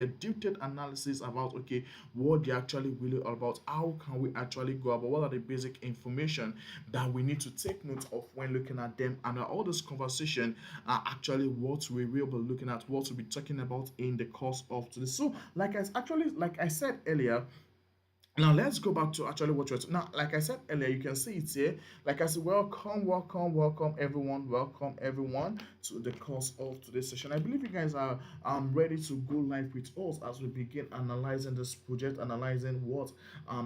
a detailed analysis about okay what they're actually really all about, how can we actually go about, what are the basic information that we need to take note of when looking at them, and all this conversation are actually what we will be looking at, what we'll be talking about in the course of today. So like I said earlier, now let's go back to actually what you're now. Like I said earlier, you can see it here. Like I said, welcome everyone to the course of today's session. I believe you guys are ready to go live with us as we begin analyzing this project, analyzing what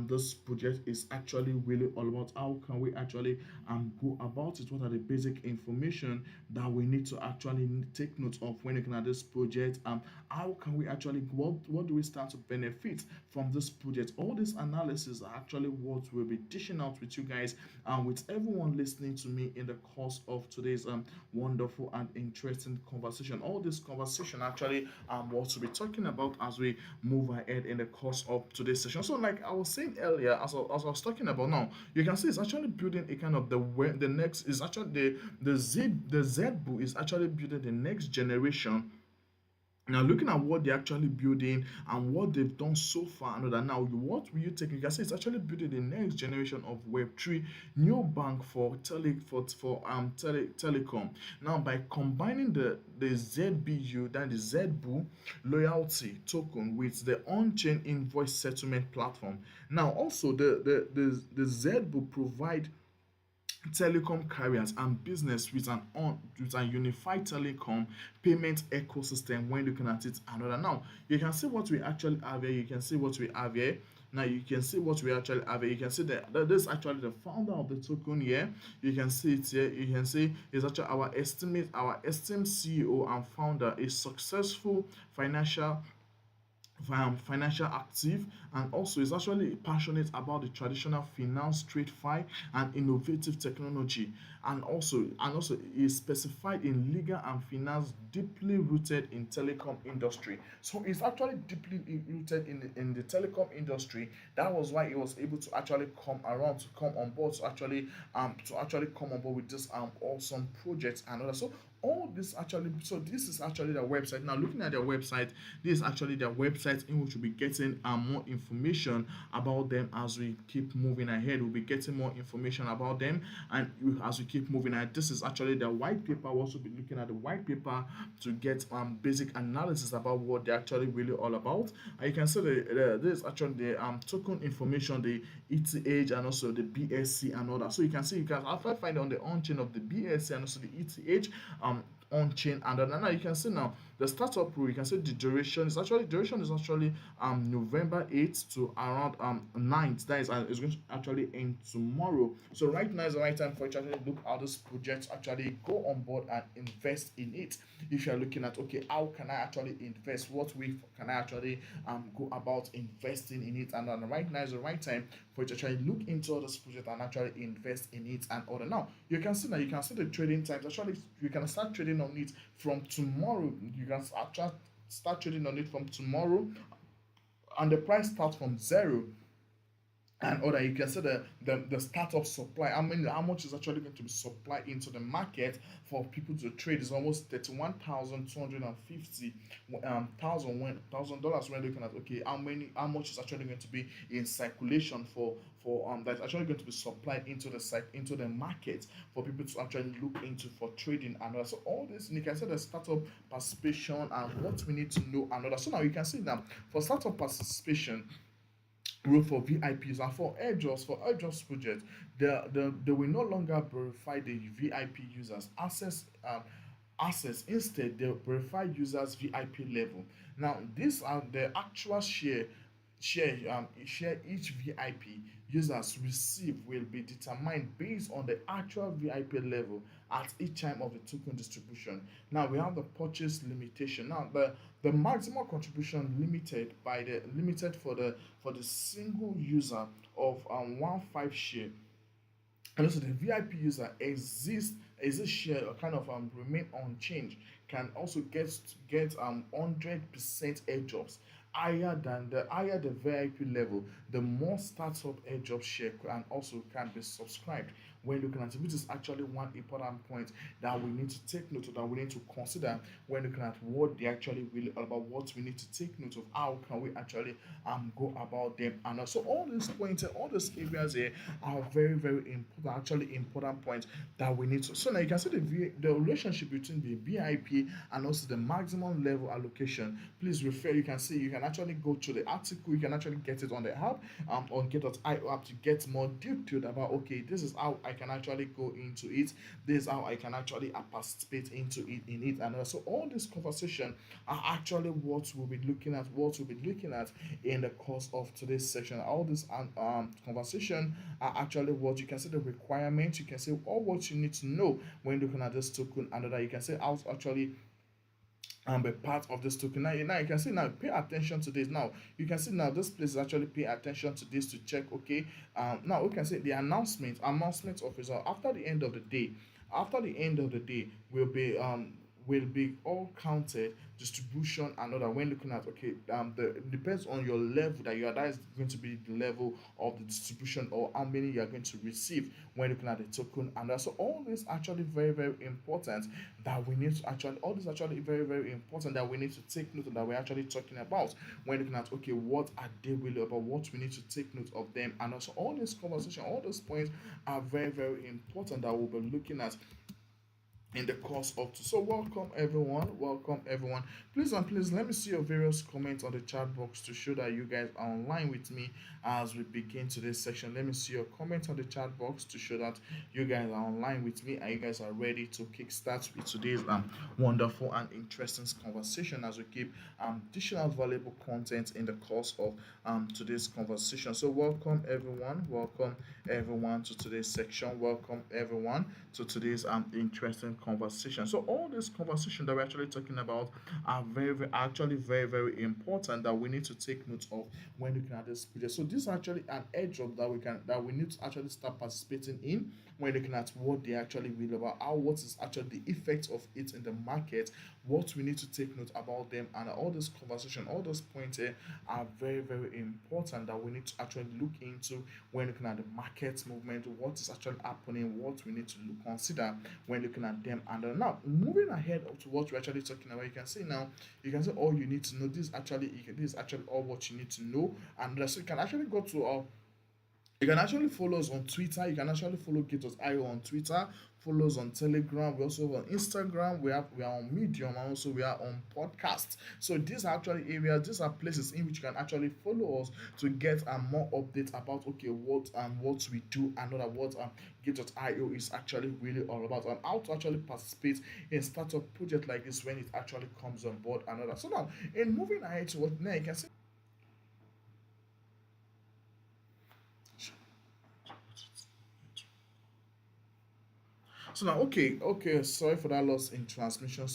this project is actually really all about. How can we actually go about it? What are the basic information that we need to actually take note of when looking at this project? How can we actually what do we stand to benefit from this project? All these analysis are actually what we'll be dishing out with you guys and with everyone listening to me in the course of today's wonderful and interesting conversation. All this conversation actually what we'll be talking about as we move ahead in the course of today's session. So like I was saying earlier, as I was talking about now, you can see it's actually building a kind of the next is actually the ZBU is actually building the next generation. Now, looking at what they're actually building and what they've done so far, and that now what will you take? You can say it's actually building the next generation of Web3 Neobank for telecom. Now, by combining the ZBU, that is ZBU loyalty token with the on-chain invoice settlement platform. Now, also the ZBU provide telecom carriers and business with a unified telecom payment ecosystem when looking at it another. Now you can see what we actually have here. You can see what we have here. Now you can see what we actually have here. You can see that this is actually the founder of the token here. You can see it here. You can see it's actually our esteemed CEO and founder, a successful financial active, and also is actually passionate about the traditional finance, trade fi and innovative technology, and also is specified in legal and finance, deeply rooted in telecom industry. So it's actually deeply rooted in the telecom industry. That was why he was able to actually come around, to come on board, to actually come on board with this awesome project and other. So all this actually, so this is actually their website. Now looking at their website, this is actually their website in which we'll be getting more information about them as we keep moving ahead. We'll be getting more information about them, and as we keep moving ahead, this is actually their white paper. We'll also be looking at the white paper to get basic analysis about what they're actually really all about. And you can see this is actually the token information, the ETH, and also the BSC and all that. So you can see, you can actually find it on the on-chain of the BSC and also the ETH on chain. And then now you can see now the startup rule. You can see the duration is actually November 8th to around 9th. That is going to actually end tomorrow. So right now is the right time for you to actually look at this project, actually go on board and invest in it. If you are looking at okay, how can I actually invest, what way can I actually go about investing in it, and then right now is the right time for you to actually look into this project and actually invest in it and order. Now you can see the trading times. Actually you can start trading on it from tomorrow. You can actually start trading on it from tomorrow, and the price starts from zero and order. You can see the startup supply. I mean, how much is actually going to be supplied into the market for people to trade is almost $31,250 thousand dollars. We're looking at okay, how much is actually going to be in circulation for that's actually going to be supplied into the market for people to actually look into for trading and other. So all this, and you can see the startup participation and what we need to know and other. So now you can see now for startup participation rule for VIPs and for airdrops project, they will no longer verify the VIP users access. Instead, they verify users VIP level. Now these are the actual share each VIP users receive will be determined based on the actual VIP level at each time of the token distribution. Now we have the purchase limitation. Now the maximum contribution limited for the single user of 1 5 share, and also the VIP user exist share or kind of remain unchanged, can also get 100% airdrops. Higher the VIP level, the more startup airdrop share and also can be subscribed when looking at it, which is actually one important point that we need to take note of, that we need to consider when looking at what they actually really all about, what we need to take note of, how can we actually go about them. And also all these points, all these areas here are very, very important, actually important points that we need to. So now you can see the relationship between the BIP and also the maximum level allocation. Please refer, you can see, you can actually go to the article, you can actually get it on the app, on get.io app, to get more detailed about, okay, this is how I can actually go into it, this is how I can actually participate into it in it. And also all this conversation are actually what we'll be looking at, in the course of today's section. All this conversation are actually what you can see the requirements, you can see all what you need to know when looking at this token, and that you can see how to actually be part of this token. Now you can see, now pay attention to this. Now you can see, now this place is actually pay attention to this to check, okay. Now we can see the announcement of result after the end of the day. After the end of the day will be all counted, distribution and other. When looking at, okay, the depends on your level that you are, that is going to be the level of the distribution, or how many you are going to receive when looking at the token. And also all this actually very, very important that we need to actually, all this actually very, very important that we need to take note of, that we're actually talking about when looking at, okay, what are they really about, what we need to take note of them. And also all this conversation, all those points are very, very important that we'll be looking at in the course of. So welcome everyone, please, and please let me see your various comments on the chat box to show that you guys are online with me as we begin today's section. Let me see your comments on the chat box to show that you guys are online with me and you guys are ready to kickstart with today's wonderful and interesting conversation as we keep additional valuable content in the course of today's conversation. So welcome everyone to today's section, welcome everyone to today's interesting conversation. So all this conversation that we're actually talking about are actually very, very important that we need to take note of when looking at this project. So this is actually an airdrop that we need to actually start participating in when looking at what they actually will about, how what is actually the effect of it in the market, what we need to take note about them. And all this conversation, all those points here are very, very important that we need to actually look into when looking at the market movement, what is actually happening, what we need to consider when looking at them. And now moving ahead up to what we're actually talking about, you can see now, you can see all you need to know. This is actually all what you need to know. And so you can actually go to our, you can actually follow us on Twitter. You can actually follow Gateio on Twitter. Follow us on Telegram. We also on Instagram. We are on Medium, and also we are on podcast. So these are actually areas. These are places in which you can actually follow us to get more updates about, okay, what we do, and other what Gate.io is actually really all about, and how to actually participate in startup project like this when it actually comes on board, and other. So now, in moving ahead to what now you can see. So now, okay, sorry for that loss in transmission.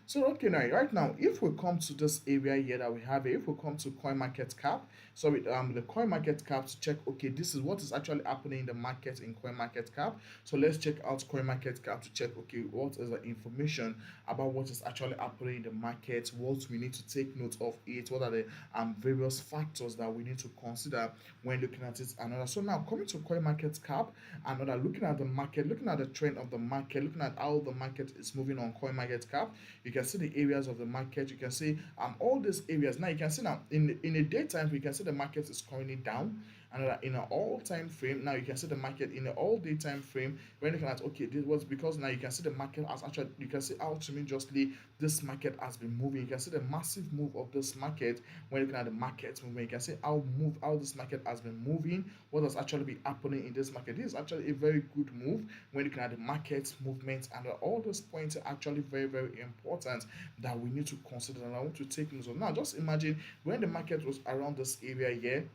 So okay, now right now, if we come to this area here that we have here, if we come to coin market cap, so with the coin market cap to check, okay, this is what is actually happening in the market in coin market cap. So let's check out coin market cap to check, okay, what is the information about what is actually happening in the market, what we need to take note of it, what are the various factors that we need to consider when looking at it. Another, so now coming to coin market cap, another, looking at the market, looking at the trend of the market, looking at how the market is moving on coin market cap, you can see the areas of the market, you can see all these areas. Now you can see now in the daytime, we can see the market is currently down, and in an all time frame, now you can see the market in the all day time frame. When looking at, okay, this was because now you can see the market has actually, you can see how tremendously this market has been moving. You can see the massive move of this market when looking at the market movement. You can see how this market has been moving, what has actually been happening in this market. This is actually a very good move when looking at the market movement, and all those points are actually very, very important that we need to consider, and I want to take note of. Now just imagine when the market was around this area here,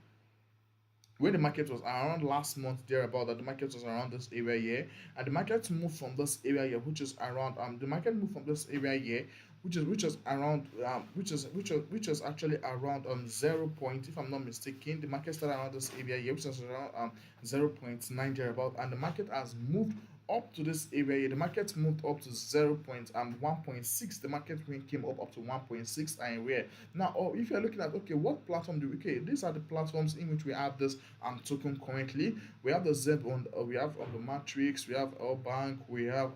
when the market was around last month thereabout, that the market was around this area here, and the market moved from this area here, which is around the market moved from this area here, which is around which is actually around 0 point, if I'm not mistaken, the market started around this area here, which is around 0.9 thereabout, and the market has moved up to this area here, the market moved up to 1.6. The market came up to 1.6 and where now, or if you're looking at, okay, what platform do we, okay, these are the platforms in which we have this token currently. We have the Z on, we have on the Matrix, we have our bank, we have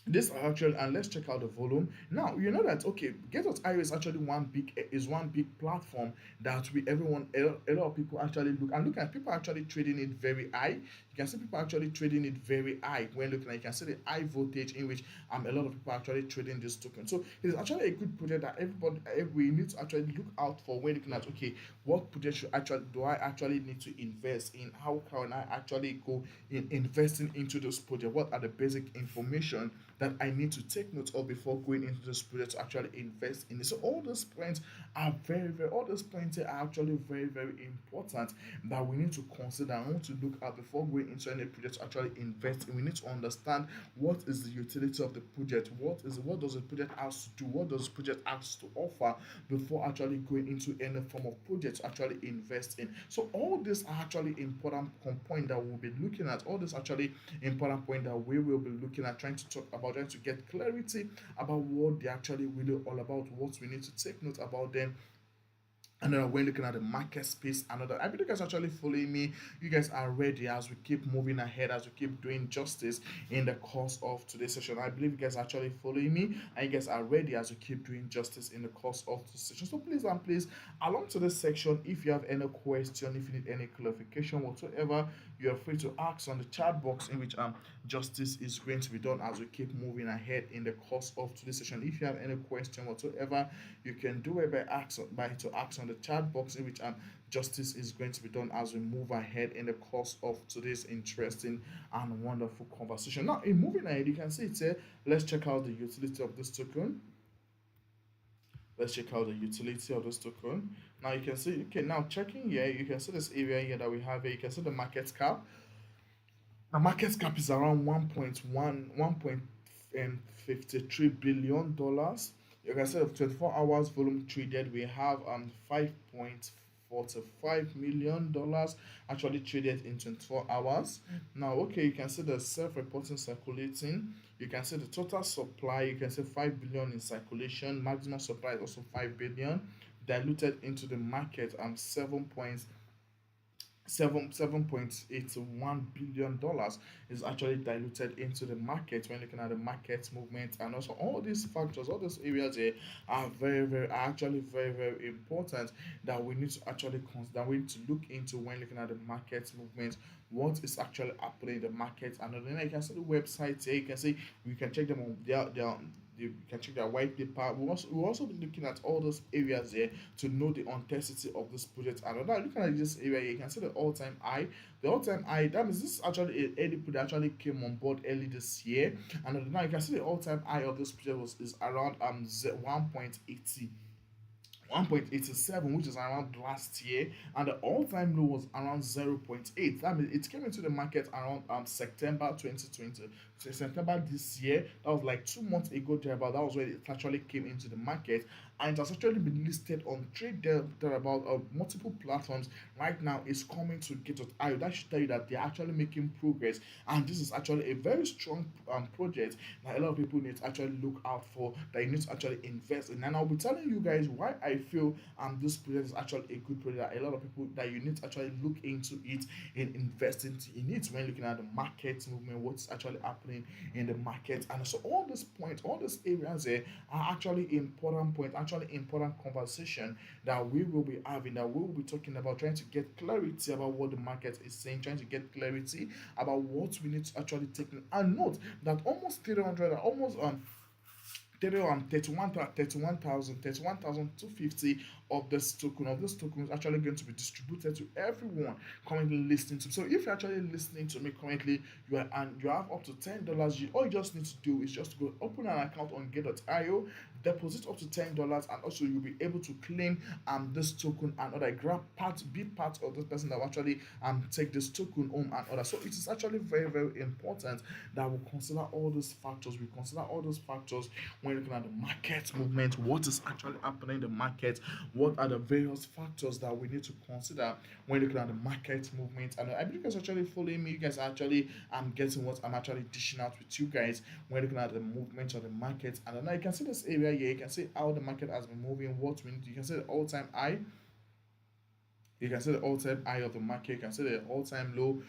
this are actually, and let's check out the volume now. You know that, okay, Get.io is actually one big platform that we everyone a lot of people actually look at. People actually trading it very high. You can see people actually trading it very high when looking at. You can see the high voltage in which a lot of people are actually trading this token. So it's actually a good project that everybody we need to actually look out for when looking at, okay, what project should actually do I actually need to invest in? How can I actually go in investing into this project? What are the basic information that I need to take note of before going into this project to actually invest in it? So all those points are all those points are actually very important that we need to consider and want to look at before going into any project to actually invest in. We need to understand what is the utility of the project, what does the project has to do, what does the project has to offer before actually going into any form of project to actually invest in. So all these are actually important point that we'll be looking at. All this actually important point that we will be looking at, trying to talk about, trying to get clarity about what they're actually really all about, what we need to take note about them. Another way looking at the market space. Another, I believe you guys actually following me. You guys are ready as we keep moving ahead, as we keep doing justice in the course of today's session. I believe you guys are actually following me and you guys are ready as we keep doing justice in the course of the session. So please and please, along to this section, if you have any question, if you need any clarification whatsoever, you are free to ask on the chat box in which justice is going to be done as we keep moving ahead in the course of today's session. If you have any question whatsoever, you can do it by to ask on the chat box in which justice is going to be done as we move ahead in the course of today's interesting and wonderful conversation. Now, in moving ahead, you can see it here. Let's check out the utility of this token. Let's check out the utility of this token. Now you can see, okay, now checking here, you can see this area here that we have here. You can see the market cap. The market cap is around 1.53 billion dollars. You can see the 24 hours volume traded, we have 5.45 million dollars actually traded in 24 hours. Now, okay, you can see the self-reporting circulating. You can see the total supply. You can see 5 billion in circulation. Maximum supply is also 5 billion. Diluted into the market 7.81 billion dollars is actually diluted into the market when looking at the market movement. And also all these factors, all these areas here are actually very important that we need to actually consider, we need to look into when looking at the market movement, what is actually happening in the market. And then you can see the website here. You can see, we can check them on their you can check their white paper. We'll also be looking at all those areas here to know the authenticity of this project. And now looking at this area here, you can see the all-time high. The all-time high, that means this is actually a early project that actually came on board early this year. And now you can see the all-time high of this project is around 1.87, which is around last year, and the all-time low was around 0.8. That means it came into the market around September 2020. So September this year, that was like 2 months ago thereabout. That was when it actually came into the market, and it has actually been listed on trade thereabout multiple platforms. Right now it's coming to Gateio. That should tell you that they're actually making progress, and this is actually a very strong project that a lot of people need to actually look out for, that you need to actually invest in. And I'll be telling you guys why I feel this project is actually a good project, that a lot of people, that you need to actually look into it and investing in it when looking at the market movement, what's actually happening in the market. And so all these points, all these areas here are actually important point, actually important conversation that we will be having, that we will be talking about, trying to get clarity about what the market is saying, trying to get clarity about what we need to actually take. And note that almost 300, almost 31,250 of this token is actually going to be distributed to everyone currently listening to. So if you're actually listening to me currently, you are, and you have up to $10, all you just need to do is just go open an account on Get.io, deposit up to $10, and also you'll be able to claim this token and other, grab part, be part of this person that will actually take this token home and other. So it is actually very, very important that we consider all those factors. We consider all those factors when looking at the market movement, what is actually happening in the market, what are the various factors that we need to consider when looking at the market movement. And I believe you guys are actually following me. You guys are actually getting what I'm actually dishing out with you guys when looking at the movement of the market. And now you can see this area here. You can see how the market has been moving. What we need. You can see the all-time high. You can see the all-time high of the market. You can see the all-time low.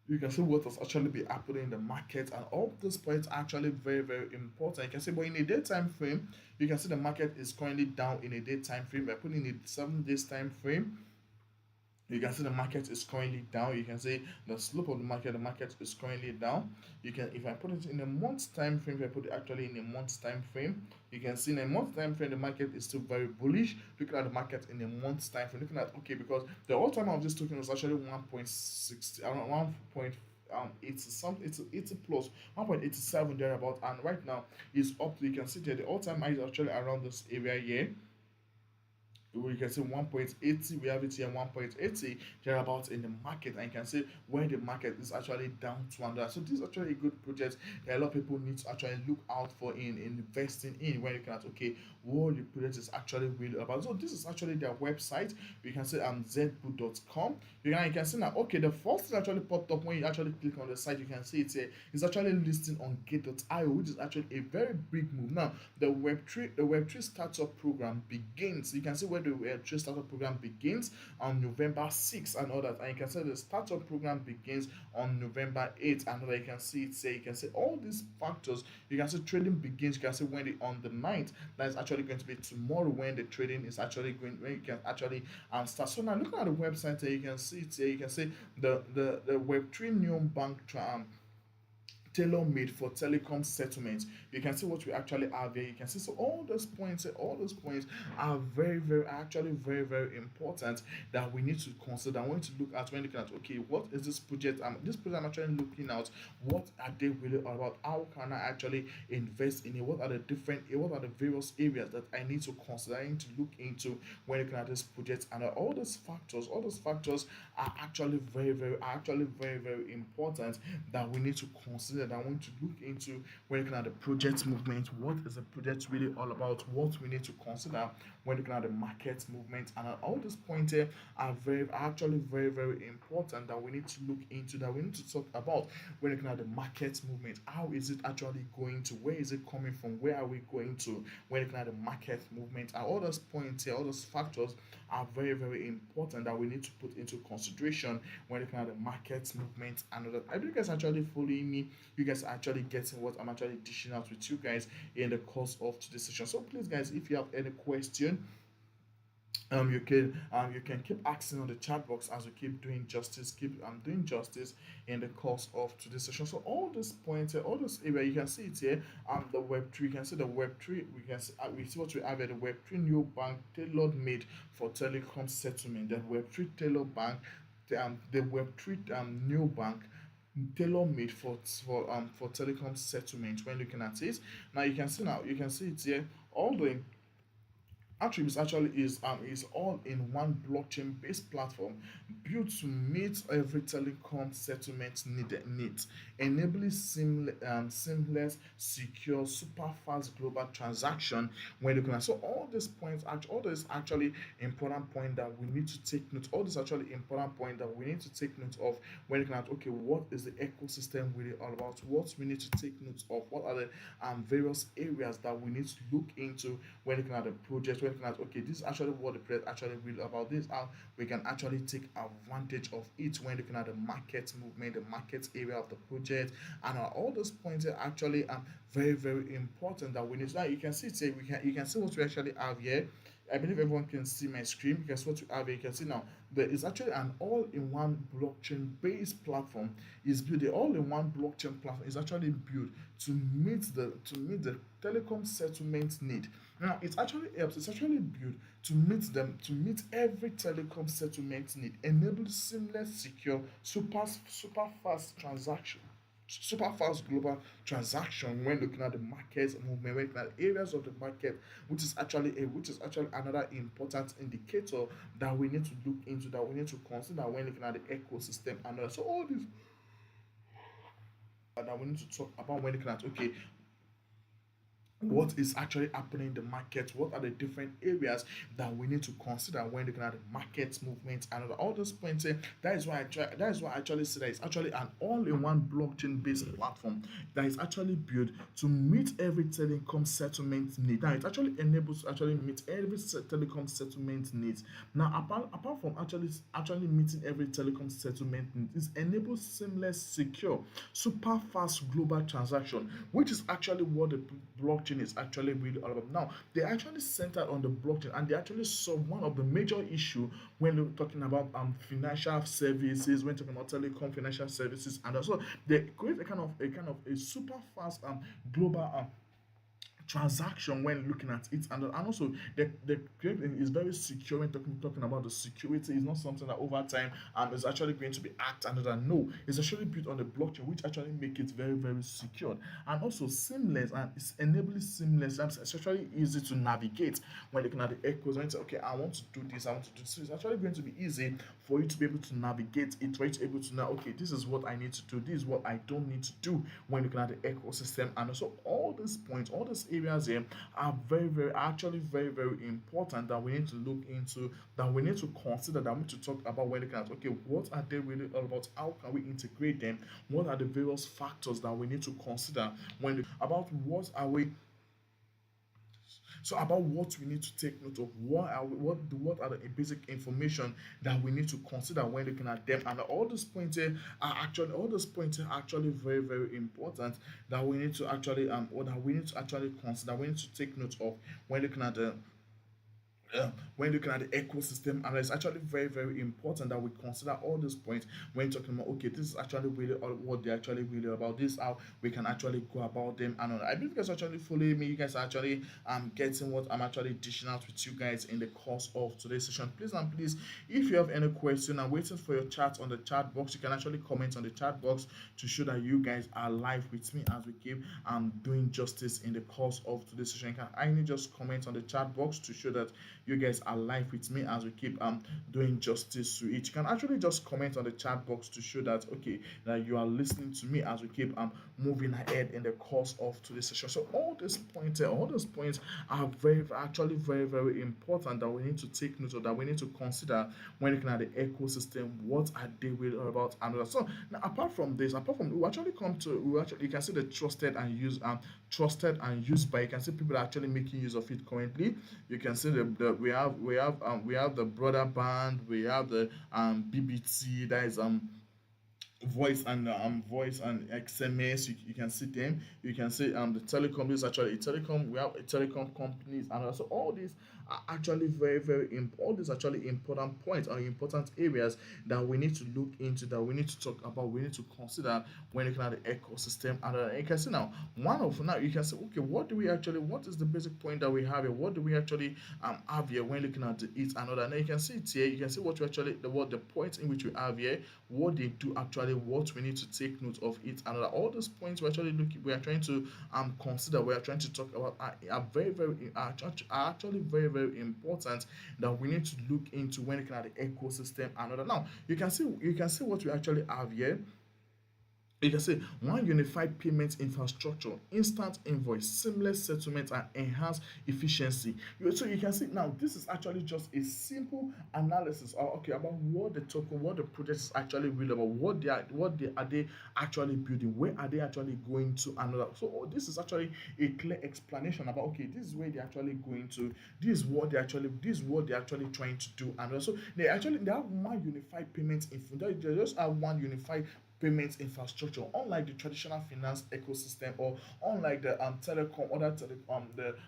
You can see what has actually been happening in the market, and all these points are actually very, very important. You can see, but in a daytime frame, you can see the market is currently down in a daytime frame. By putting in a 7 days time frame, you can see the market is currently down. You can see the slope of the market is currently down. You can, if I put it in a month's time frame, if I put it actually in a month's time frame, you can see in a month time frame the market is still very bullish. Looking at the market in a month's time frame, looking at, okay, because the all time of this token was actually 1.60, around 1. It's something, it's 80 plus 1.87 thereabout, and right now it's up to, you can see there the all-time high is actually around this area here. We can see 1.80, we have it here 1.80 thereabouts in the market, and you can see where the market is actually down to under. So this is actually a good project that a lot of people need to actually look out for in investing in, when you can, okay, what the project is actually really about. So this is actually their website. You can see ZBU.com. You can see now, okay, the first thing actually popped up when you actually click on the site. You can see it here is actually listing on Gateio, which is actually a very big move. Now the Web3 startup program begins. You can see where the Web3 startup program begins on November 6th and all that, and you can see the startup program begins on November 8th and all that. You can see it say, you can see all these factors. You can see trading begins. You can see when on the 9th, that is actually going to be tomorrow, when the trading is actually going, when you can actually start. So now looking at the website here, you can see it here. You can see the Web3 Neobank tailor-made for telecom settlements. You can see what we actually have here. You can see, so all those points are very, very, actually very, very important that we need to consider. I want to look at when looking at, okay, what is this project? This project I'm actually looking at, what are they really all about? How can I actually invest in it? What are the various areas that I need to consider, I need to look into when looking at this project? And all those factors are actually very, very important that we need to consider, that I want to look into when looking at the project movement. What is the project really all about? What we need to consider when looking at the market movement, and all these points here are actually very, very important that we need to look into, that we need to talk about when looking at the market movement. How is it actually going to? Where is it coming from? Where are we going to when looking at the market movement? And all those points here, all those factors are very, very important that we need to put into consideration when looking at the market movement. And that, I believe you guys actually following me. You guys are actually getting what I'm actually dishing out with you guys in the course of today's session. So please, guys, if you have any question, you can keep asking on the chat box as we keep doing justice, doing justice in the course of today's session. So all these points here, all this area, you can see it here. The Web3, you can see the Web3. We see what we have here. The Web3 Neobank tailored made for telecom settlement. The Web3 tailored bank, the Web3 Neobank tailor-made for telecom settlement. When looking at it now, you can see it here. All the attributes actually is all in one blockchain based platform built to meet every telecom settlement needs, enabling seamless, secure, super fast global transaction when looking at. So all these points, all these actually important point that we need to take note. All this actually important point that we need to take note of when looking at, okay, what is the ecosystem really all about? What we need to take note of? What are the various areas that we need to look into when looking at the project? When looking at, okay, this is actually what the project actually really about. This how we can actually take advantage of it when looking at the market movement, the market area of the project, and all those points are actually very, very important that we need. Now you can see it here. You can see what we actually have here. I believe everyone can see my screen because what you have here, you can see now there is actually an all-in-one blockchain-based platform. Is built, the all-in-one blockchain platform is actually built to meet the telecom settlement need. Now it actually helps. It's actually built to meet every telecom settlement need, enable seamless, secure, super fast transaction. super fast global transaction when looking at the markets movement, when looking at areas of the market, which is actually another important indicator that we need to look into, that we need to consider when looking at the ecosystem. And so all these that we need to talk about when looking at, okay, what is actually happening in the market, what are the different areas that we need to consider when looking at the market movements and all those points. That is why I actually say that it's actually an all-in-one blockchain based platform that is actually built to meet every telecom settlement need. Now it actually enables to actually meet every telecom settlement needs. Now apart from actually meeting every telecom settlement need, it enables seamless, secure, super fast global transaction, which is actually what the blockchain is actually really all about. Now, they actually centered on the blockchain, and they actually solve one of the major issue when we're talking about financial services, when talking about telecom financial services, and also they create a super fast global transaction when looking at it. And also the creating is very secure. When talking about the security, is not something that over time is actually going to be hacked. And no, it's actually built on the blockchain, which actually make it very very secure and also seamless, and it's enabling seamless, and it's actually easy to navigate when looking at the echoes. When you say, okay, I want to do this, I want to do this, it's actually going to be easy for you to be able to navigate it, for you to be able to know, okay, this is what I need to do, this is what I don't need to do when looking at the ecosystem. And also all these points, all these areas here are very very important that we need to look into, that we need to consider, that we need to talk about when looking at, okay, what are they really all about, how can we integrate them, what are the various factors that we need to consider when about about what we need to take note of, what are the basic information that we need to consider when looking at them. And all those points are actually very very important that we need to actually or that we need to actually consider, we need to take note of when looking at the when looking at the ecosystem. And it's actually very very important that we consider all these points when talking about, okay, this is actually really all what they're actually really about, this how we can actually go about them. And I believe you guys actually following me, you guys are actually getting what I'm actually dishing out with you guys in the course of today's session. Please and please, if you have any question, I'm waiting for your chat on the chat box. You can actually comment on the chat box to show that you guys are live with me as we keep doing justice in the course of today's session. You can kindly just comment on the chat box to show that you guys are live with me as we keep doing justice to it. You can actually just comment on the chat box to show that, okay, that you are listening to me as we keep moving ahead in the course of today's session. So all those points are actually very very important that we need to take note of, that we need to consider when looking at the ecosystem. What are they really all about? And so now, apart from we actually come to we actually you can see the trusted and used by, you can see people are actually making use of it currently. You can see we have the brother band, we have the BBT, that is voice and XMS. You can see them. You can see the telecom. This is actually a telecom. We have a telecom companies, and also all these are actually very very all these actually important points or important areas that we need to look into, that we need to talk about, we need to consider when looking at the ecosystem. And you can see now now you can say, okay, what is the basic point that we have here, what do we actually have here when looking at it and other. Now you can see it here, you can see what we actually the points in which we have here, what they do actually, what we need to take note of it, and all those points we are trying to consider, we are trying to talk about are actually very very important that we need to look into when looking at the ecosystem and other. Now you can see what we actually have here. You can say one unified payment infrastructure, instant invoice, seamless settlement, and enhanced efficiency. So you can see now this is actually just a simple analysis about what the token, what the project is actually really about, are they actually building, where are they actually going to, another. So this is actually a clear explanation about, okay, this is where they're actually going to, this is what they're actually trying to do. And also they have one unified payment info. They just have one unified payments infrastructure, unlike the traditional finance ecosystem, or unlike the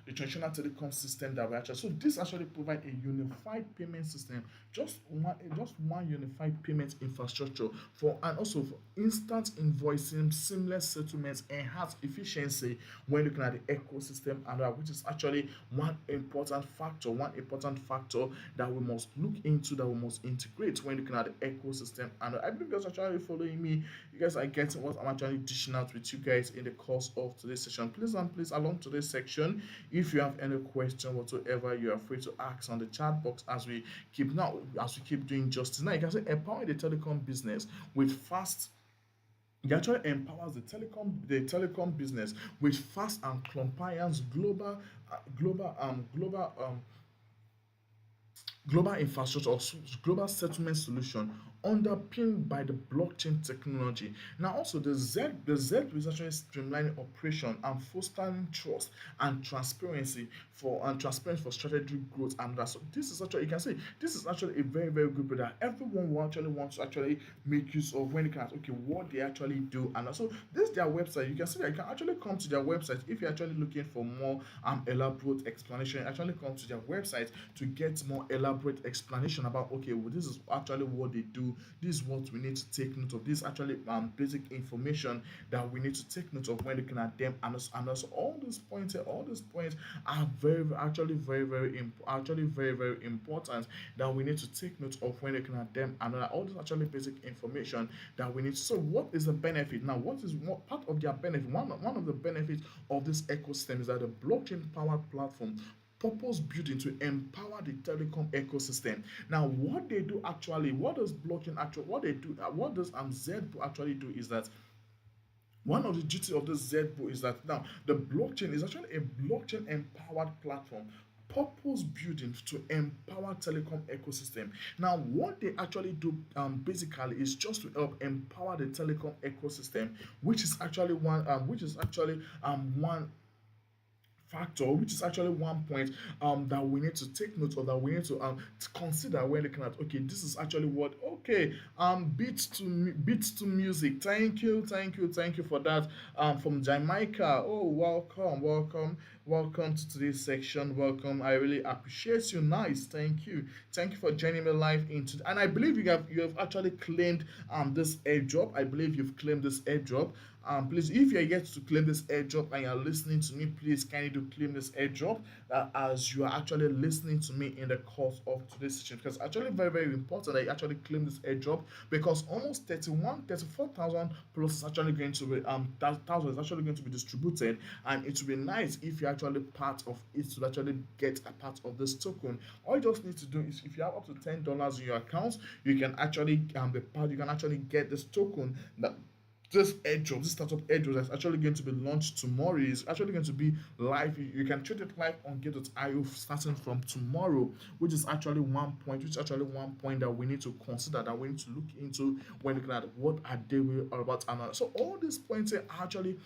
the traditional telecom system that we actually. So this actually provide a unified payment system, just one unified payment infrastructure for, and also for instant invoicing, seamless settlements, enhanced efficiency when looking at the ecosystem, and which is actually one important factor that we must look into, that we must integrate when looking at the ecosystem. And I believe you're actually following me me you guys are getting what I'm actually dishing out with you guys in the course of today's session. Please and please, along today's section, if you have any question whatsoever, you are free to ask on the chat box as we keep doing justice. Now you can say empowering the telecom business with fast it actually empowers the telecom business with fast and compliance global infrastructure or global settlement solution underpinned by the blockchain technology. Now, also the Z is actually streamlining operation and fostering trust and transparency for strategic growth. And that so this is actually you can say this is actually a very very good product. Everyone will actually want to actually make use of when they can okay what they actually do. And also this is their website. You can see that you can actually come to their website if you're actually looking for more elaborate explanation. Actually come to their website to get more elaborate explanation about okay well, this is actually what they do, this is what we need to take note of, this is actually basic information that we need to take note of when looking at them. And also all these points are very very important that we need to take note of when looking at them. And all this actually basic information that we need to. So what is the benefit now? What part of their benefit? One of the benefits of this ecosystem is that the blockchain powered platform purpose building to empower the telecom ecosystem. Now, what they do actually, what does blockchain actually, what they do, what does ZBU actually do is that one of the duties of this ZBU is that now the blockchain is actually a blockchain empowered platform purpose building to empower telecom ecosystem. Now what they actually do basically is just to help empower the telecom ecosystem, which is actually one factor, which is actually one point that we need to take note of, that we need to consider when looking at okay this is actually what okay beats to music. Thank you for that from Jamaica. Oh, welcome to today's section. Welcome, I really appreciate you. Nice, thank you for joining me live into, and I believe you have actually claimed this airdrop. I believe you've claimed this airdrop. Please, if you're yet to claim this airdrop and you're listening to me, please kindly do claim this airdrop as you are actually listening to me in the course of today's session. Because actually very, very important that you actually claim this airdrop because almost 34,000 plus is actually going to be thousand is actually going to be distributed, and it will be nice if you're actually part of it to actually get a part of this token. All you just need to do is if you have up to $10 in your account, you can actually you can actually get this token that this airdrop, this startup airdrop that's actually going to be launched tomorrow is actually going to be live. You can trade it live on Gateio starting from tomorrow, which is actually one point that we need to consider, that we need to look into when looking at what are they all about. And so all these points are actually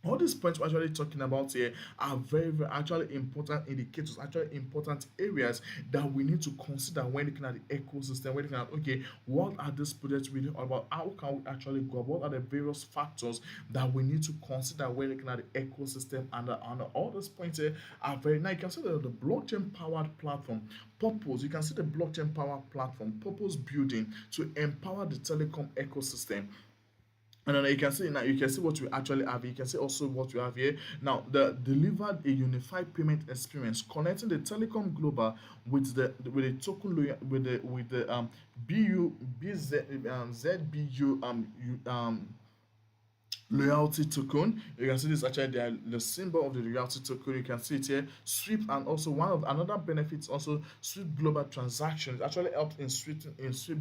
all these points we're actually talking about here are very, very actually important indicators, actually important areas that we need to consider when looking at the ecosystem, when looking at okay, what are these projects really all about? How can we actually go? What are the various factors that we need to consider when looking at the ecosystem? And all those points here are very now you can see that the blockchain powered platform purpose, you can see the blockchain powered platform purpose building to empower the telecom ecosystem. And then you can see what we actually have. You can see also what we have here. Now, the delivered a unified payment experience connecting the telecom global with the token with the ZBU loyalty token. You can see this actually the symbol of the loyalty token. You can see it here, swift, and also one of another benefits also swift global transactions. It actually helps in swift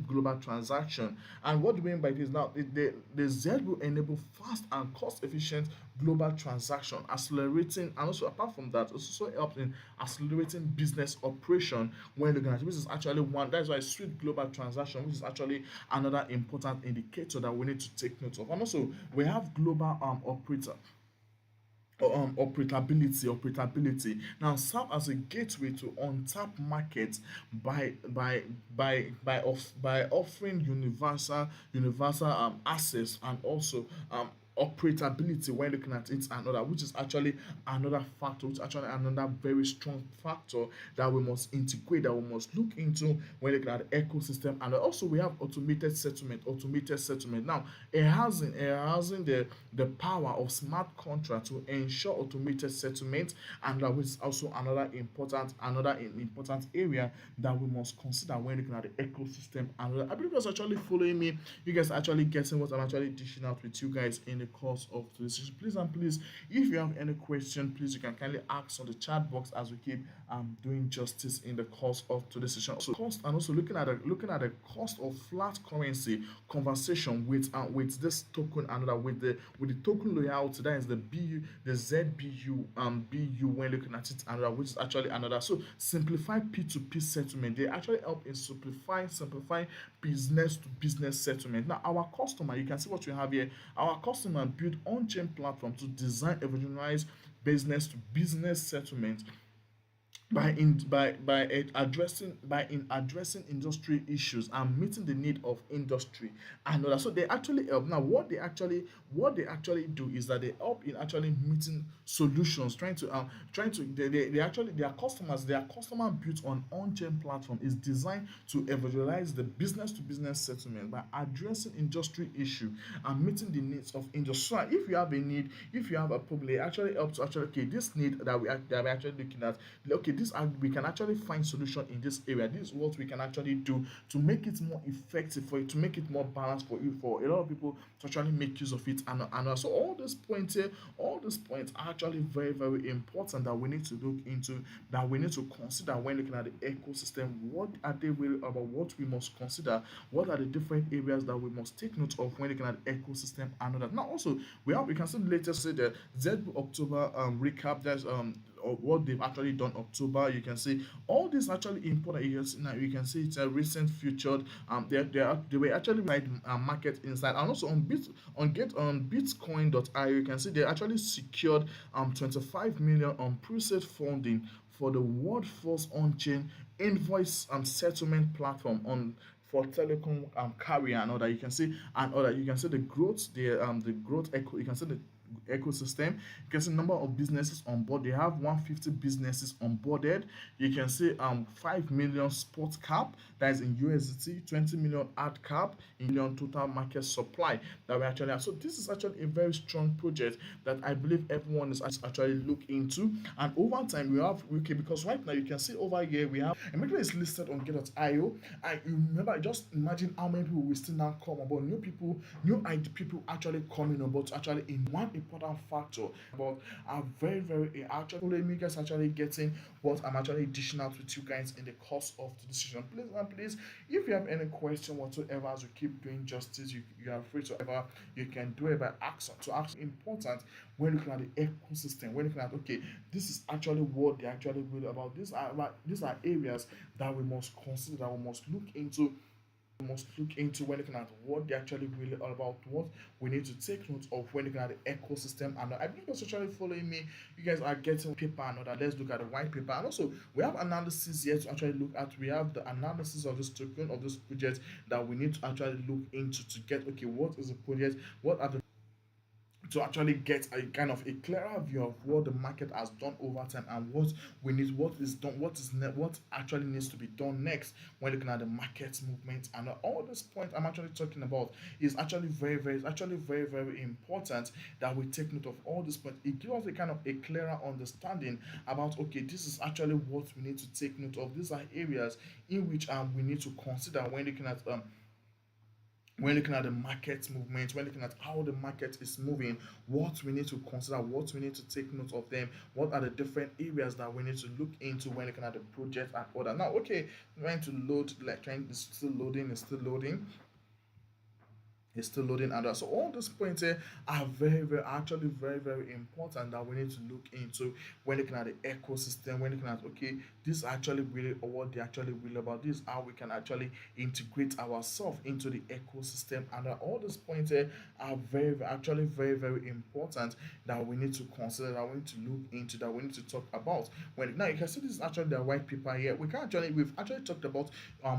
global transaction. And what do we mean by this now? The Z will enable fast and cost efficient global transaction, accelerating, and also apart from that, it also helps in accelerating business operation when looking at it, which is actually one. That's why swift global transaction, which is actually another important indicator that we need to take note of. And also we have global operability now serve as a gateway to untap markets by offering universal access and also operability when looking at it and other, which is actually another factor, which is actually another very strong factor that we must integrate, that we must look into when looking at the ecosystem. And also we have automated settlement. Now it has the power of smart contract to ensure automated settlement, and that is also another important area that we must consider when looking at the ecosystem. And I believe you guys actually following me. You guys are actually getting what I'm actually dishing out with you guys in the course of today's session. Please and please, if you have any question, please you can kindly ask on the chat box as we keep doing justice in the course of today's session. So cost, and also looking at the cost of flat currency conversation with this token, and with the token loyalty, that is the BU, the ZBU BU, when looking at it, and which is actually another. So simplified P2P settlement, they actually help in simplifying business to business settlement. Now our customer, you can see what we have here. Our customer build on-chain platform to design and evolutionise business to business settlement by addressing industry issues and meeting the need of industry and others. So they actually help. Now what they actually do is that they help in actually meeting solutions, they actually, their customer built on-chain platform is designed to evangelize the business to business settlement by addressing industry issue and meeting the needs of industry. So if you have a need, if you have a problem, it actually helps to actually, okay, this need that we're actually looking at, okay, we can actually find solution in this area. This is what we can actually do to make it more effective for you, to make it more balanced for you, for a lot of people to actually make use of it. And so all these points here, all these points are actually very, very important that we need to look into, that we need to consider when looking at the ecosystem. What are they really about? What we must consider? What are the different areas that we must take note of when looking at the ecosystem and all that? Now also we can see the latest, say the ZBU October recap. There's of what they've actually done October. You can see all these actually important areas. Now you can see it's a recent featured. They were actually right market insight, and also on Bitcoin.io you can see they actually secured 25 million on pre-seed funding for the world first on-chain invoice settlement platform on for telecom carrier and all that. You can see the growth, the growth echo. You can see the ecosystem. You can see number of businesses on board. They have 150 businesses onboarded. You can see 5 million spot cap, that is in USDT, 20 million ad cap, in million total market supply that we actually have. So this is actually a very strong project that I believe everyone is actually look into. And over time we have, okay, because right now you can see over here we have America is listed on Gateio. I remember, just imagine how many people will still now come about, new ID people actually coming about, actually in one important factor about are very, very actually me guys actually getting what I'm actually dishing out with you guys in the course of the decision. Please, if you have any question whatsoever, as we keep doing justice, you are free to ever, you can do it by action. To ask important when looking at the ecosystem, when looking at, okay, this is actually what they actually will about. These are areas that we must consider, that we must look into, when looking at what they're actually really all about, what we need to take note of when looking at the ecosystem. And I believe you're actually following me. You guys are getting paper and all that. Let's look at the white paper. And also we have analysis here to actually look at. We have the analysis of this token, of this project, that we need to actually look into to get, okay, what is the project, what are the, to actually get a kind of a clearer view of what the market has done over time, and what we need, what is done, what actually needs to be done next when looking at the market movement. And all this point I'm actually talking about is actually very important that we take note of all this point. It gives us a kind of a clearer understanding about, okay, this is actually what we need to take note of. These are areas in which we need to consider when looking at the market movement, when looking at how the market is moving, what we need to consider, what we need to take note of them, what are the different areas that we need to look into when looking at the project and order. Now, okay, trying to load, it's still loading, it's still loading, and so all these points here are actually very important that we need to look into when looking at the ecosystem, when looking at, okay, this is actually really what they actually will about. This is how we can actually integrate ourselves into the ecosystem. And all these points here are very important that we need to consider, that we need to look into, that we need to talk about. When now you can see this is actually the white paper here. We've actually talked about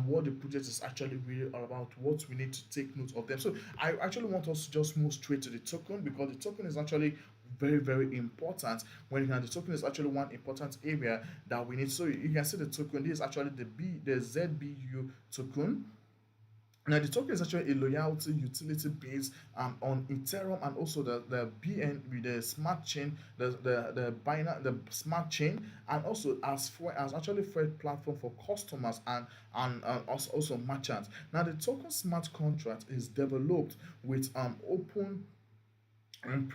what the project is actually really all about, what we need to take note of them. So I actually want us to just move straight to the token, because the token is actually very very important. When the token is actually one important area that we need. So you can see the token. This is actually the ZBU token. Now the token is actually a loyalty utility based on Ethereum, and also the BN with the smart chain, the Binance, the smart chain, and also as actually for platform for customers and also merchants. Now the token smart contract is developed with open and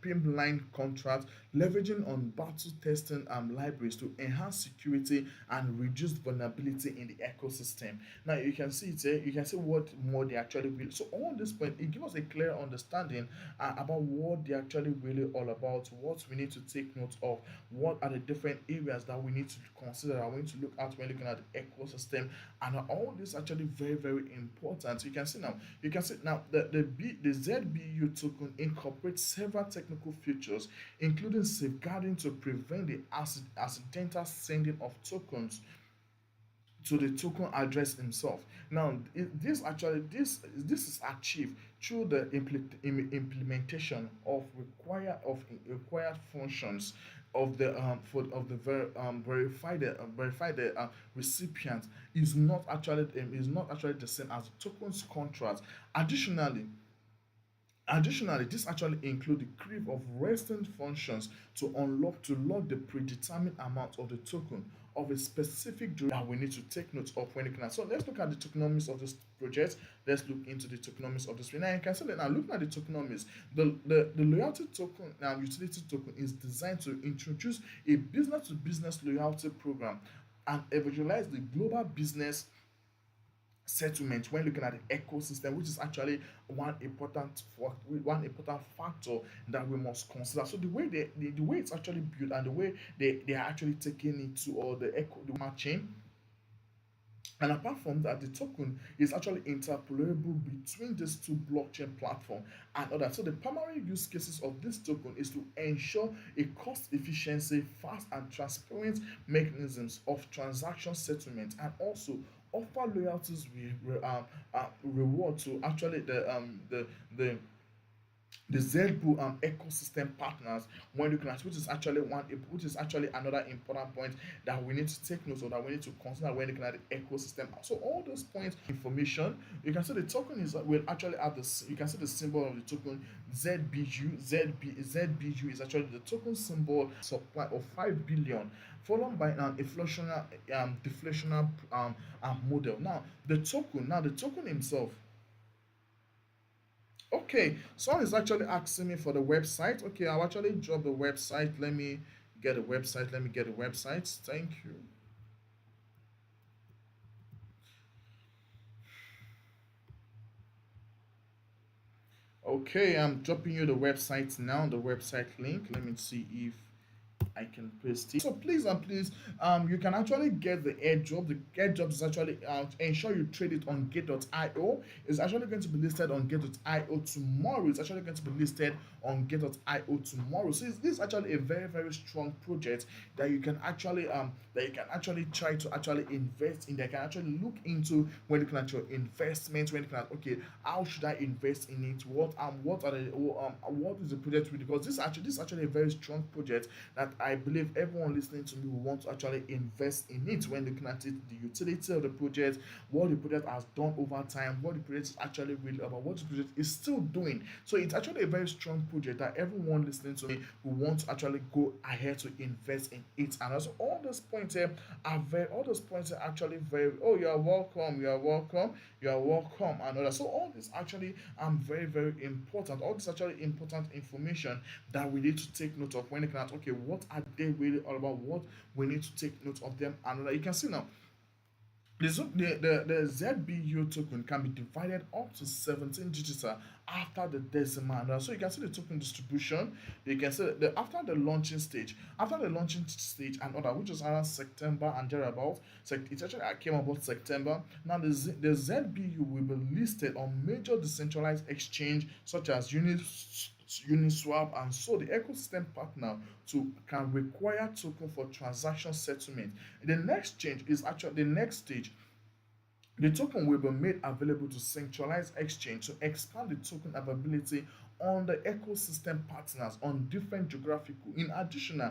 pipeline contracts, leveraging on battle testing libraries to enhance security and reduce vulnerability in the ecosystem. Now you can see it here, you can see what more they actually will. So on this point, it gives us a clear understanding about what they actually really all about, what we need to take note of, what are the different areas that we need to consider and we need to look at when looking at the ecosystem, and all this actually very very important. You can see now the ZBU token incorporates several technical features, including safeguarding to prevent the accidental sending of tokens to the token address himself. Now, this is achieved through the implementation of required functions of the verify the recipient is not actually the same as the tokens contract. Additionally, Additionally, this actually includes the creep of resting functions to lock the predetermined amount of the token of a specific duration that we need to take note of when looking at. So let's look at the tokenomics of this project. Let's look into the tokenomics of this. Now you can see that now looking at the tokenomics, the loyalty token and utility token is designed to introduce a business to business loyalty program and evangelize the global business settlement when looking at the ecosystem, which is actually one important factor that we must consider. So the way it's actually built and the way they are actually taking it to all the smart chain. And apart from that, the token is actually interoperable between these two blockchain platform and others. So the primary use cases of this token is to ensure a cost efficiency, fast and transparent mechanisms of transaction settlement, and also offer loyalties reward to actually the ZBU ecosystem partners when looking at, which is actually another important point that we need to take note of, that we need to consider when looking at the ecosystem. So all those points information, you can see the token is will actually have this. You can see the symbol of the token ZBU. ZBU is actually the token symbol supply of 5 billion, followed by an inflationary deflationary model. Now the token himself. Okay, someone is actually asking me for the website. Okay, I'll actually drop the website. Let me get a website. Let me get a website. Thank you. Okay, I'm dropping you the website now, the website link. Let me see if I can paste it. So please and please, you can actually get the airdrop. The airdrop is actually ensure you trade it on Gate.io. It's actually going to be listed on Gate.io tomorrow. It's actually going to be listed on Gate.io tomorrow. So this is actually a very very strong project that you can actually try to actually invest in. That can actually look into when looking at your investment. When looking at, okay, how should I invest in it? What is the project with? Because this is actually a very strong project that I believe everyone listening to me will want to actually invest in it when looking at it, the utility of the project, what the project has done over time, what the project is actually really about, what the project is still doing. So it's actually a very strong project that everyone listening to me will want to actually go ahead to invest in it. And also all those points here all those points are actually very, oh, you are welcome, you are welcome, you are welcome, and all that. So all this actually very very important. All this actually important information that we need to take note of when looking at, okay, what are they really all about, what we need to take note of them, and you can see now the ZBU token can be divided up to 17 digits after the decimal. So you can see the token distribution. You can see after the launching stage, and other, which was around September and thereabout. So it actually came about September. Now the ZBU will be listed on major decentralized exchange such as Uniswap, and so the ecosystem partner to can require token for transaction settlement. The next change is actually the next stage The token will be made available to centralized exchange to expand the token availability on the ecosystem partners on different geographical. In addition,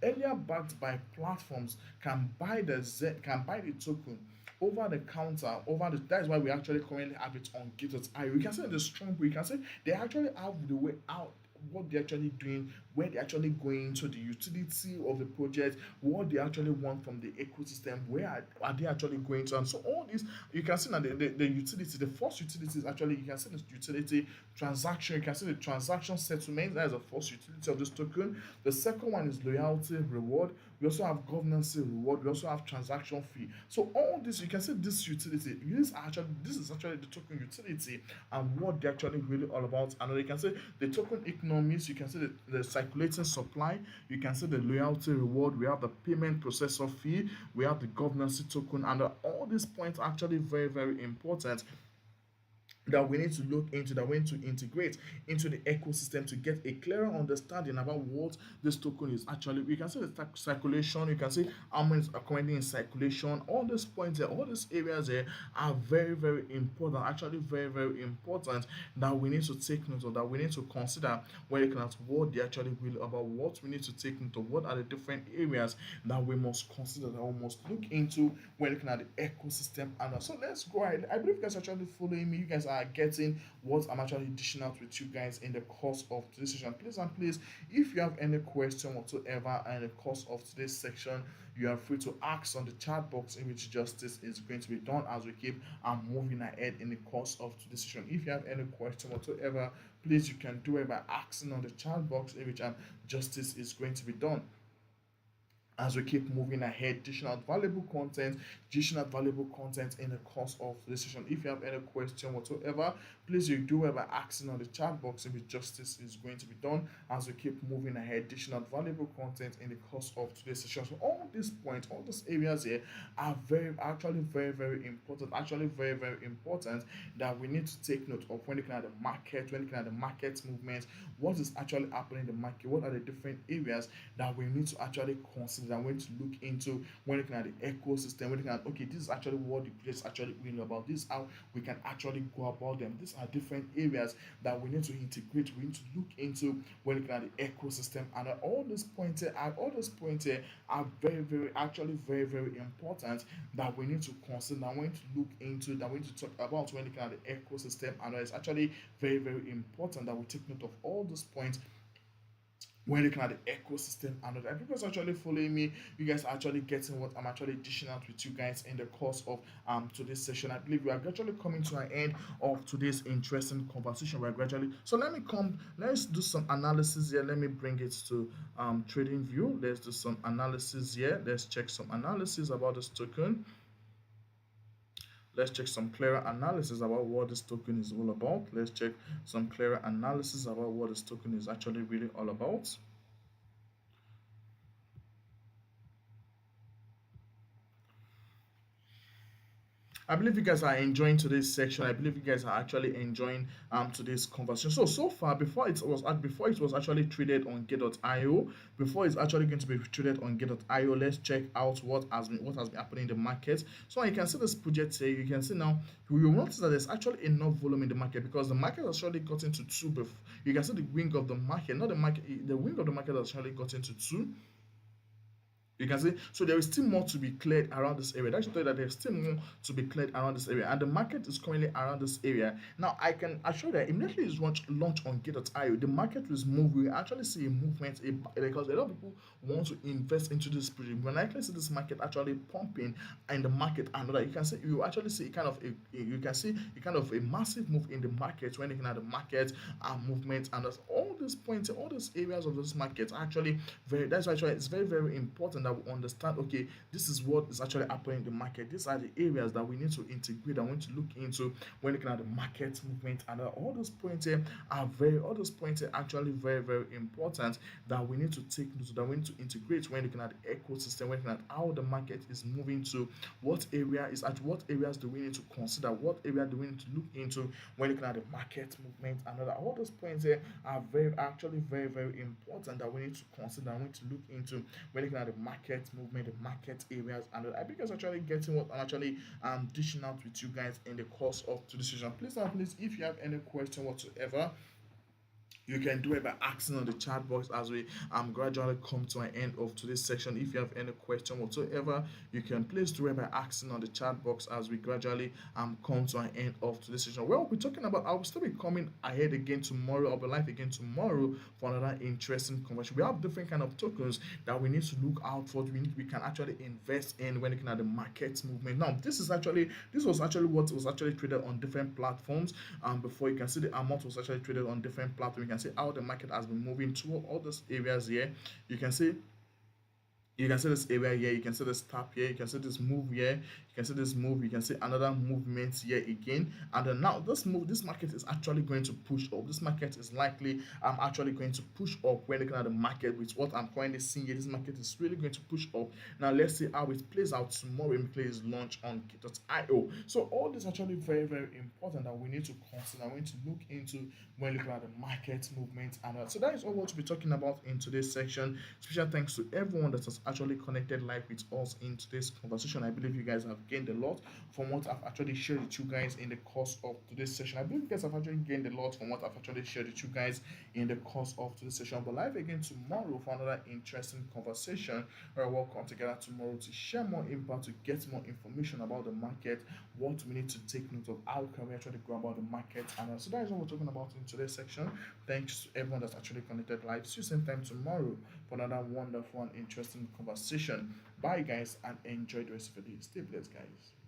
earlier backed by platforms can buy the token over the counter over the that's why we actually currently have it on Gate.io. We can say the strong we can say they actually have the way out what they're actually doing, where they're actually going to the utility of the project, what they actually want from the ecosystem, where are they actually going to, and so all this you can see now the utility, the first utility is actually you can see the utility transaction, you can see the transaction settlement, that is the first utility of this token. The second one is loyalty reward. We also have governance reward. We also have transaction fee. So all this you can see this utility. This is actually the token utility and what they're actually really all about. And you can see the token economics. You can see the circulating supply. You can see the loyalty reward. We have the payment processor fee. We have the governance token, and all these points are actually very important that we need to look into, that we need to integrate into the ecosystem to get a clearer understanding about what this token is actually. We can see the circulation, you can see how many are currently in circulation. All these points there, all these areas there are very important, actually very important, that we need to take note of, that we need to consider when looking at what they actually will about, what we need to take note of, what are the different areas that we must consider, that we must look into when looking at the ecosystem. And so let's go ahead. I believe you guys are actually following me. You guys are getting what I'm actually dishing out with you guys in the course of today's session. Please and please, if you have any question whatsoever in the course of today's section, you are free to ask on the chat box, in which justice is going to be done as we keep moving ahead in the course of today's session. If you have any question whatsoever, please you can do it by asking on the chat box, in which justice is going to be done as we keep moving ahead, dishing out valuable content in the course of this session. If you have any question whatsoever, please you do it by asking on the chat box, and justice is going to be done as we keep moving ahead, dishing out valuable content in the course of today's session. So all these points, all these areas here are very important, actually very important, that we need to take note of when looking at the market, when looking at the market movements, what is actually happening in the market, what are the different areas that we need to actually consider, that we need to look into when looking at the ecosystem, when looking at, okay, this is actually what the place actually will know about, this is how we can actually go about them. These are different areas that we need to integrate, we need to look into when looking at the ecosystem. And all those points here are very important, that we need to consider, that we need to look into, that we need to talk about when looking at the ecosystem. And it's actually very important that we take note of all those points when looking at the ecosystem. And other people actually following me, you guys are actually getting what I'm actually dishing out with you guys in the course of today's session. I believe we are gradually coming to an end of today's interesting conversation. We're gradually, so let's do some analysis here. Let me bring it to trading view. Let's do some analysis here. Let's check some analysis about this token. Let's check some clearer analysis about what this token is all about. Let's check some clearer analysis about what this token is actually really all about. I believe you guys are enjoying today's section. I believe you guys are actually enjoying today's conversation. So far, before it was actually traded on Gate.io, before it's actually going to be traded on Gate.io, let's check out what has been happening in the market. So you can see this project here. You can see now, we will notice that there's actually enough volume in the market, because the market has actually got into two. You can see the wing of the market, not the market. The wing of the market has actually got into two. You can see, so there is still more to be cleared around this area. That's tell you that there's still more to be cleared around this area, and the market is currently around this area. Now, I can assure that immediately it's launch on Gate.io, the market will move. We actually see a movement, because a lot of people want to invest into this project. When I actually see this market actually pumping in the market, and you can see, you actually see a kind of a massive move in the market when looking at the market movement, and all these points, all these areas of this market actually that's why it's very important that we understand, okay, this is what is actually happening in the market. These are the areas that we need to integrate and we need to look into when looking at the market movement. And all those points here are actually very important, that we need to take note, that we need to integrate when looking at the ecosystem, when looking at how the market is moving to, what areas do we need to consider, what area do we need to look into when looking at the market movement. And all those points here are very important, that we need to consider, we need to look into when looking at the market market movement, the market areas, and I think it's actually getting what I'm actually dishing out with you guys in the course of today's session. Please, if you have any question whatsoever, you can do it by asking on the chat box as we gradually come to an end of today's section. If you have any question whatsoever, you can please do it by asking on the chat box as we gradually come to an end of today's session. Well, we're talking about, I'll still be coming ahead again tomorrow. I'll be live again tomorrow for another interesting conversation. We have different kind of tokens that we need to look out for. We can actually invest in when looking at the market movement. Now, this was actually what was actually traded on different platforms. Before, you can see the amount was actually traded on different platforms. You can see how the market has been moving toward all these areas here. You can see this area here, you can see this tap here, you can see this move here, you can see this move, you can see another movement here again. And then now this market is actually going to push up. This market is likely actually going to push up when looking at the market with what I'm currently seeing here. This market is really going to push up. Now let's see how it plays out tomorrow when we plays launch on Gateio. So all this is actually very, very important that we need to consider, we need to look into when looking at the market movement. And so that is all what we'll be talking about in today's section. Special thanks to everyone that has actually connected live with us in today's conversation. I believe you guys have gained a lot from what I've actually shared with you guys in the course of today's session. I believe you guys have actually gained a lot from what I've actually shared with you guys in the course of today's session. But live again tomorrow for another interesting conversation where we'll come together tomorrow to share more impact, to get more information about the market, what we need to take note of, how can we actually go about the market. And so that is what we're talking about in today's section. Thanks to everyone that's actually connected live. See you same time tomorrow for another wonderful and interesting conversation. Bye guys, and enjoy the rest of the day. Stay blessed guys.